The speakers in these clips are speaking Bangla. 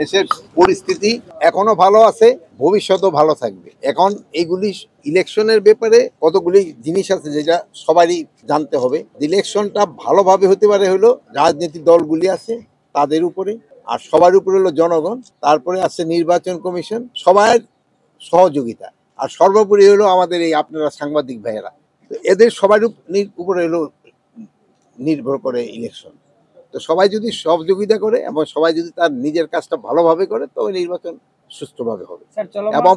দেশের পরিস্থিতি এখনো ভালো আছে, ভবিষ্যতেও ভালো থাকবে। এখন এইগুলি ইলেকশনের ব্যাপারে কতগুলি জিনিস আছে যেটা সবারই জানতে হবে। ইলেকশনটা ভালোভাবে হতে পারে হলো রাজনৈতিক দলগুলি আছে তাদের উপরে, আর সবার উপরে হলো জনগণ, তারপরে আছে নির্বাচন কমিশন, সবার সহযোগিতা, আর সর্বোপরি হলো আমাদের এই আপনারা সাংবাদিক ভাইয়েরা। তো এদের সবার উপরে হলো নির্ভর করে ইলেকশন। তো সবাই যদি সহযোগিতা করে এবং সবাই যদি তার নিজের কাজটা ভালোভাবে করে তবে নির্বাচন সুষ্ঠুভাবে হবে। এবং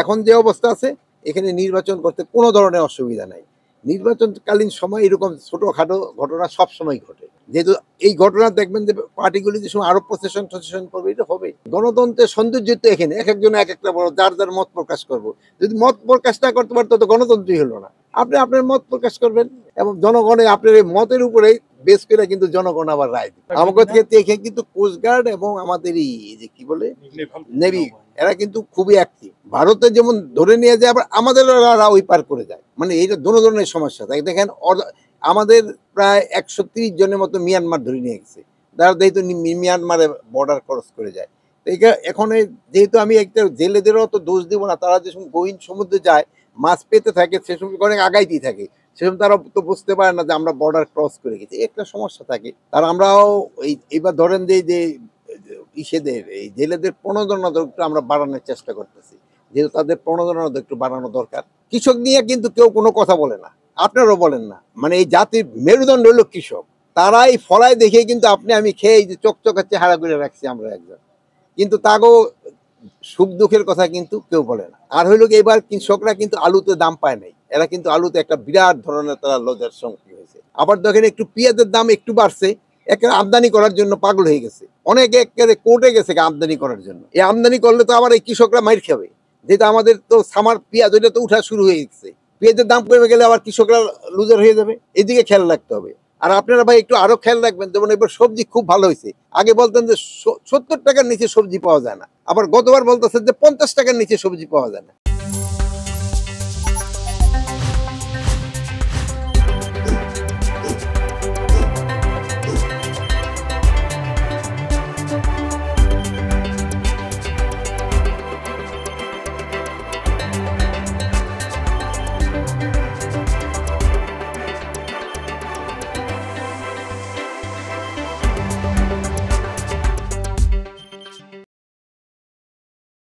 এখন যে অবস্থা আছে এখানে নির্বাচন করতে কোনো ধরনের অসুবিধা নাই। নির্বাচনকালীন সময় এরকম ছোটখাটো ঘটনা সব সময় ঘটে, যেহেতু এই ঘটনা দেখবেন যে পার্টিগুলি যে সময় আরো প্রসেশন করবে, এটা হবে। গণতন্ত্রের সৌন্দর্য তো এখানে এক একজন এক একটা বড় যার যার মত প্রকাশ করবো। যদি মত প্রকাশ না করতে পারতো তো গণতন্ত্রই হলো না। আপনি আপনার মত প্রকাশ করবেন এবং জনগণের আপনার এই মতের উপরে বেশ করে কিন্তু জনগণ আবার রায় দিবে। আমাদের ক্ষেত্রে এখানে কিন্তু কোস্টগার্ড এবং আমাদের এই যে কি বলে নেভি, এরা কিন্তু খুবই অ্যাক্টিভ। ভারতে যেমন ধরে নিয়ে যায় আবার আমাদের ওই পার করে যায়, মানে এইটা দোনো ধরনের সমস্যা। তাই দেখেন আমাদের প্রায় 130 জনের মতো মিয়ানমার ধরে নিয়ে গেছে, যারা যেহেতু মিয়ানমারে বর্ডার ক্রস করে যায়। এখন যেহেতু আমি একটা জেলেদেরও তো দোষ দিব না, তারা যে সময় গহীন সমুদ্রে যায় মাছ পেতে থাকে সে সময় অনেক আগাইতেই থাকে, সেরকম তারা তো বুঝতে পারে না যে আমরা বর্ডার ক্রস করে গেছি, একটা সমস্যা থাকে। তার আমরাও এইবার ধরেন যে ইসেদের এই জেলেদের প্রণোদনা একটু আমরা বাড়ানোর চেষ্টা করতেছি, যেহেতু তাদের প্রণোদনা একটু বাড়ানো দরকার। কৃষক নিয়ে কিন্তু কেউ কোনো কথা বলে না, আপনারাও বলেন না। মানে এই জাতির মেরুদণ্ড হলো কৃষক, তারাই ফলায় দেখে কিন্তু আপনি আমি খেয়ে এই যে চকচকে চেহারা করে রাখছি আমরা একজন, কিন্তু তাকেও সুখ দুঃখের কথা কিন্তু কেউ বলে না। আর হইল কি এবার কৃষকরা কিন্তু আলুতে দাম পায় নাই, এরা কিন্তু আলুতে একটা বিরাট ধরনের তারা লজ্জার সম্মুখীন হয়েছে। আবার দেখেন একটু পেঁয়াজের দাম একটু বাড়ছে, একেবারে আমদানি করার জন্য পাগল হয়ে গেছে, অনেকে একেবারে কোর্টে গেছে আমদানি করার জন্য। এই আমদানি করলে তো আবার এই কৃষকরা মাইর খাবে, যেটা আমাদের তো সামার পেঁয়াজ ওইটা তো উঠা শুরু হয়ে গেছে, পেঁয়াজের দাম কমে গেলে আবার কৃষকরা লুজার হয়ে যাবে, এদিকে খেয়াল রাখতে হবে। আর আপনারা ভাই একটু আরো খেয়াল রাখবেন, যেমন এবার সবজি খুব ভালো হয়েছে। আগে বলতেন যে 70 টাকার নিচে সবজি পাওয়া যায় না, আবার গতবার বলতেছেন যে 50 টাকার নিচে সবজি পাওয়া যায় না।